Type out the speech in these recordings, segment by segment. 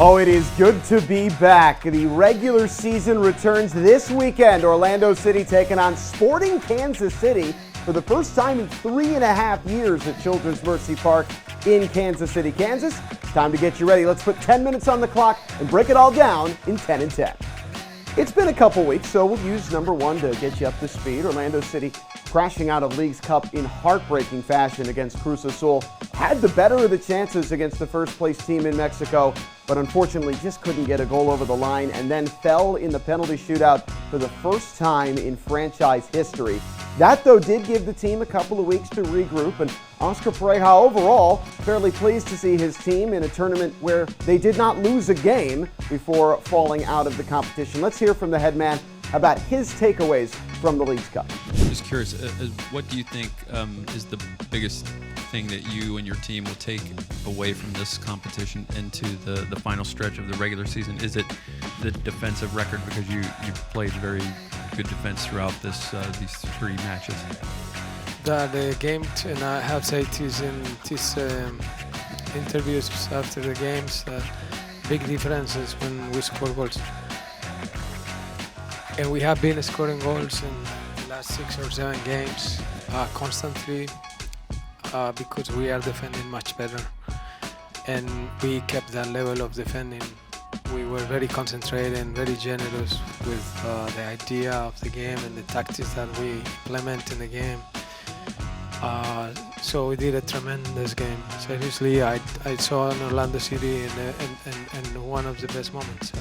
Oh, it is good to be back. The regular season returns this weekend. Orlando City taking on Sporting Kansas City for the first time in 3.5 years at Children's Mercy Park in Kansas City, Kansas. Time to get you ready. Let's put 10 minutes on the clock and break it all down in 10 and 10. It's been a couple weeks, so we'll use number one to get you up to speed. Orlando City crashing out of League's Cup in heartbreaking fashion against Cruz Azul. Had the better of the chances against the first place team in Mexico, but unfortunately just couldn't get a goal over the line and then fell in the penalty shootout for the first time in franchise history. That, though, did give the team a couple of weeks to regroup, and Oscar Pareja overall fairly pleased to see his team in a tournament where they did not lose a game before falling out of the competition. Let's hear from the head man about his takeaways from the League's Cup. Just curious, what do you think is the biggest thing that you and your team will take away from this competition into the final stretch of the regular season? Is it the defensive record, because you played very good defense throughout these three matches? The game, and I have said this in these interviews after the games, big differences when we score goals. And we have been scoring goals in the last 6 or 7 games constantly because we are defending much better. And we kept that level of defending. We were very concentrated and very generous with the idea of the game and the tactics that we implement in the game. So we did a tremendous game. Seriously, I saw in Orlando City in one of the best moments.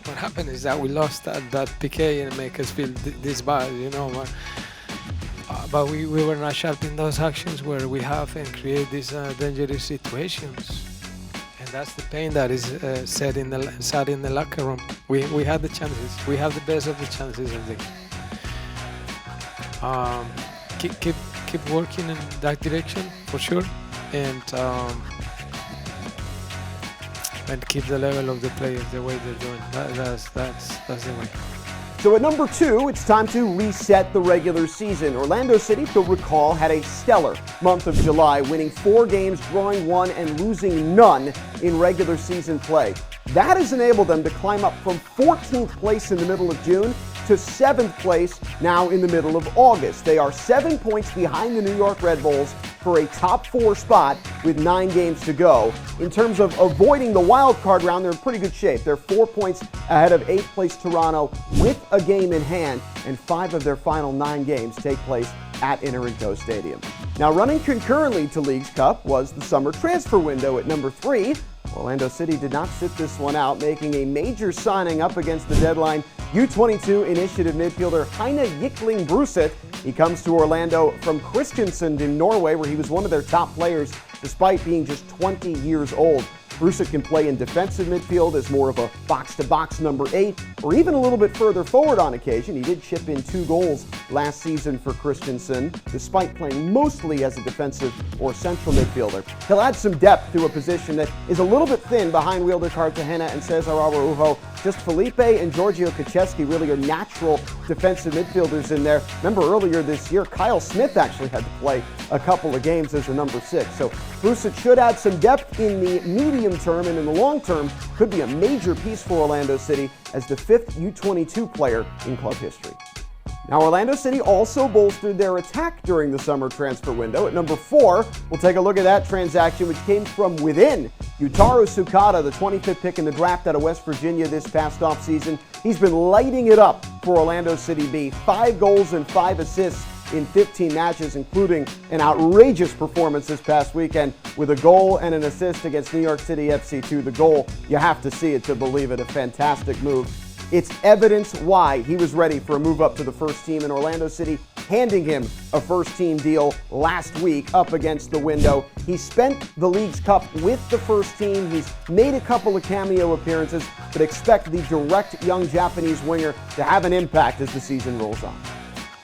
What happened is that we lost that PK and make us feel this bad, you know. But we were not sharp in those actions where we have and create these dangerous situations. And that's the pain that is sat in the locker room. We had the chances. We have the best of the chances of the game. Keep working in that direction for sure, and keep the level of the players the way they're doing. That's the way. So at number 2, it's time to reset the regular season. Orlando City, if you'll recall, had a stellar month of July, winning 4 games, drawing 1, and losing none in regular season play. That has enabled them to climb up from 14th place in the middle of June to 7th place now in the middle of August. They are 7 points behind the New York Red Bulls for a top 4 spot with 9 games to go. In terms of avoiding the wild card round, they're in pretty good shape. They're 4 points ahead of 8th place Toronto with a game in hand, and 5 of their final 9 games take place at Inter-Inco Stadium. Now, running concurrently to League's Cup was the summer transfer window at number 3. Orlando City did not sit this one out, making a major signing up against the deadline. U22 initiative midfielder Heine Yikling Bruseth. He comes to Orlando from Kristiansand in Norway, where he was one of their top players despite being just 20 years old. Bruseth can play in defensive midfield as more of a box-to-box number 8, or even a little bit further forward on occasion. He did chip in 2 goals last season for Kristiansand, despite playing mostly as a defensive or central midfielder. He'll add some depth to a position that is a little bit thin behind Wilder Cartagena and Cesar Araujo. Just Felipe and Giorgio Kaczewski really are natural defensive midfielders in there. Remember earlier this year, Kyle Smith actually had to play a couple of games as a number 6. So Bruseth should add some depth in the medium term, and in the long term could be a major piece for Orlando City as the 5th U22 player in club history. Now, Orlando City also bolstered their attack during the summer transfer window. At number 4, we'll take a look at that transaction, which came from within. Yutaru Sucata, the 25th pick in the draft out of West Virginia this past offseason. He's been lighting it up for Orlando City B. 5 goals and 5 assists in 15 matches, including an outrageous performance this past weekend with a goal and an assist against New York City FC2. The goal, you have to see it to believe it, a fantastic move. It's evidence why he was ready for a move up to the first team, in Orlando City handing him a first-team deal last week up against the window. He spent the League's Cup with the first team. He's made a couple of cameo appearances, but expect the direct young Japanese winger to have an impact as the season rolls on.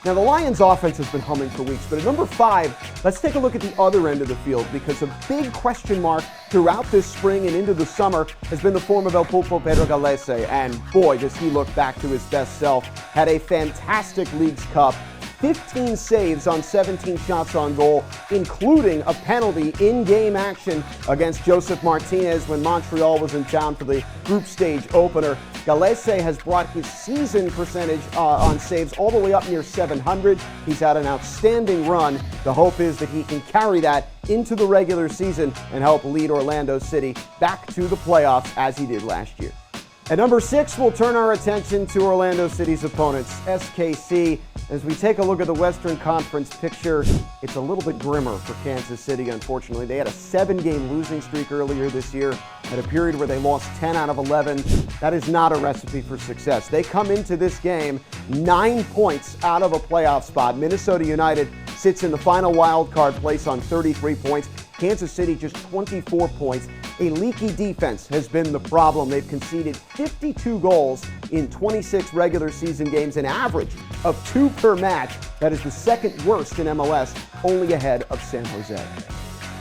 Now, the Lions' offense has been humming for weeks, but at number 5, let's take a look at the other end of the field, because a big question mark throughout this spring and into the summer has been the form of El Pulpo Pedro Galese, and boy, does he look back to his best self. Had a fantastic League's Cup, 15 saves on 17 shots on goal, including a penalty in game action against Joseph Martinez when Montreal was in town for the group stage opener. Galese has brought his season percentage on saves all the way up near 700. He's had an outstanding run. The hope is that he can carry that into the regular season and help lead Orlando City back to the playoffs as he did last year. At number 6, we'll turn our attention to Orlando City's opponents, SKC. As we take a look at the Western Conference picture, it's a little bit grimmer for Kansas City, unfortunately. They had a 7-game losing streak earlier this year at a period where they lost 10 out of 11. That is not a recipe for success. They come into this game 9 points out of a playoff spot. Minnesota United sits in the final wild card place on 33 points. Kansas City just 24 points. A leaky defense has been the problem. They've conceded 52 goals in 26 regular season games, an average of 2 per match. That is the second worst in MLS, only ahead of San Jose.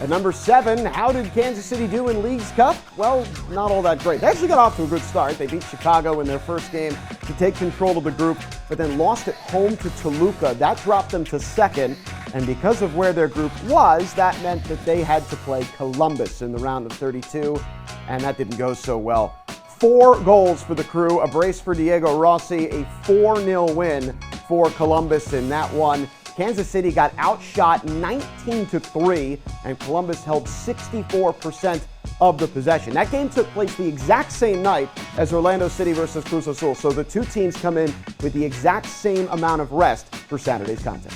At number 7, how did Kansas City do in Leagues Cup? Well, not all that great. They actually got off to a good start. They beat Chicago in their first game to take control of the group, but then lost at home to Toluca. That dropped them to second. And because of where their group was, that meant that they had to play Columbus in the round of 32, and that didn't go so well. 4 goals for the Crew, a brace for Diego Rossi, a 4-0 win for Columbus in that one. Kansas City got outshot 19-3, and Columbus held 64% of the possession. That game took place the exact same night as Orlando City versus Cruz Azul, so the two teams come in with the exact same amount of rest for Saturday's contest.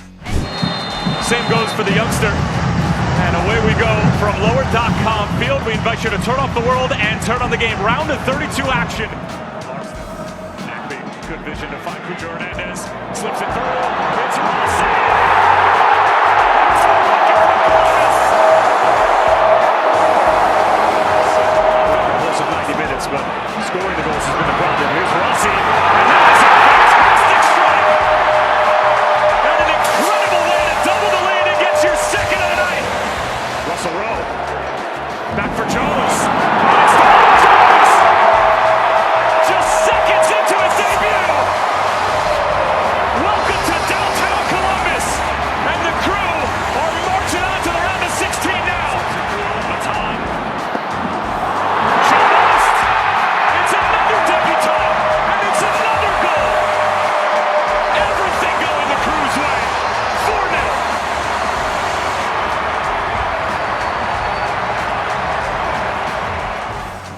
Same goes for the youngster. And away we go from lower.com field. We invite you to turn off the world and turn on the game. Round of 32 action. Acme, good vision to find Cujo Hernandez. Slips it through. It's Rossi! Close of 90 minutes, but scoring the goals has been the problem. Here's Rossi. And now it's a fantastic strike. And an incredible way to double the lead and get your second of the night. Russell Rowe. Back for Jones. And it's Jones. Just seconds into his debut. Welcome to downtown Columbus. And the Crew are marching on to the round of 16 now. Matan. Jones. It's another debutant. And it's another goal. Everything going the Crew's way. 4-0.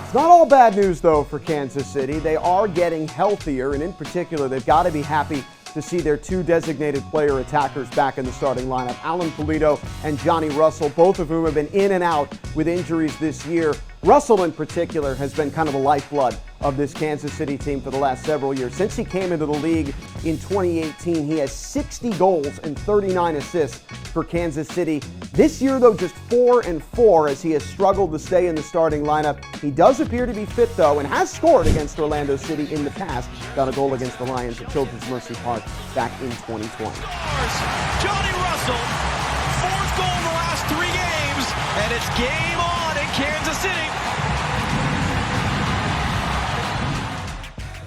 It's not all bad news, though, for Kansas City. They are getting healthier, and in particular, they've got to be happy to see their 2 designated player attackers back in the starting lineup, Alan Pulido and Johnny Russell, both of whom have been in and out with injuries this year. Russell, in particular, has been kind of the lifeblood of this Kansas City team for the last several years. Since he came into the league in 2018, he has 60 goals and 39 assists for Kansas City. This year, though, just 4-4 as he has struggled to stay in the starting lineup. He does appear to be fit, though, and has scored against Orlando City in the past. Got a goal against the Lions at Children's Mercy Park back in 2020. Johnny Russell, 4th goal in the last 3 games, and it's game on in Kansas City.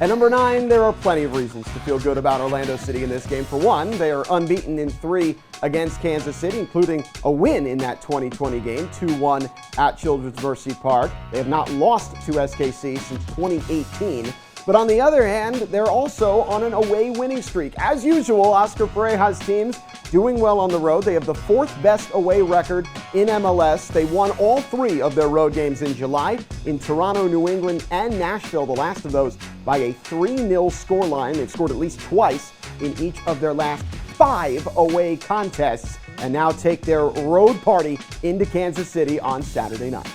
At number 9, there are plenty of reasons to feel good about Orlando City in this game. For one, they are unbeaten in 3 against Kansas City, including a win in that 2020 game, 2-1 at Children's Mercy Park. They have not lost to SKC since 2018. But on the other hand, they're also on an away winning streak. As usual, Oscar Pareja's teams doing well on the road. They have the 4th best away record in MLS. They won all 3 of their road games in July in Toronto, New England, and Nashville, the last of those by a 3-0 scoreline. They've scored at least twice in each of their last 5 away contests, and now take their road party into Kansas City on Saturday night.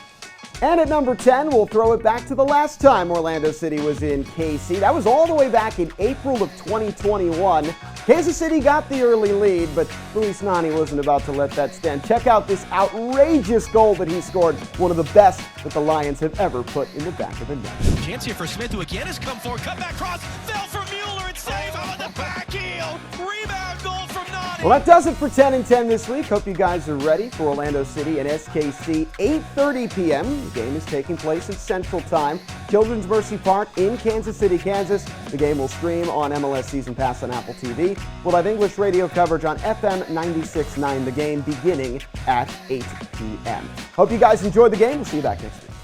And at number 10, we'll throw it back to the last time Orlando City was in KC. That was all the way back in April of 2021. Kansas City got the early lead, but Luis Nani wasn't about to let that stand. Check out this outrageous goal that he scored, one of the best that the Lions have ever put in the back of the net. Chance here for Smith, who again has come forward. Cut back cross, fell for Mueller, and save on the back heel. Rebound goal from Nani. Well, that does it for 10 and 10 this week. Hope you guys are ready for Orlando City and SKC. 8:30 p.m. The game is taking place at Central Time. Children's Mercy Park in Kansas City, Kansas. The game will stream on MLS Season Pass on Apple TV. We'll have English radio coverage on FM 96.9. The game beginning at 8 p.m. Hope you guys enjoyed the game. We'll see you back next week.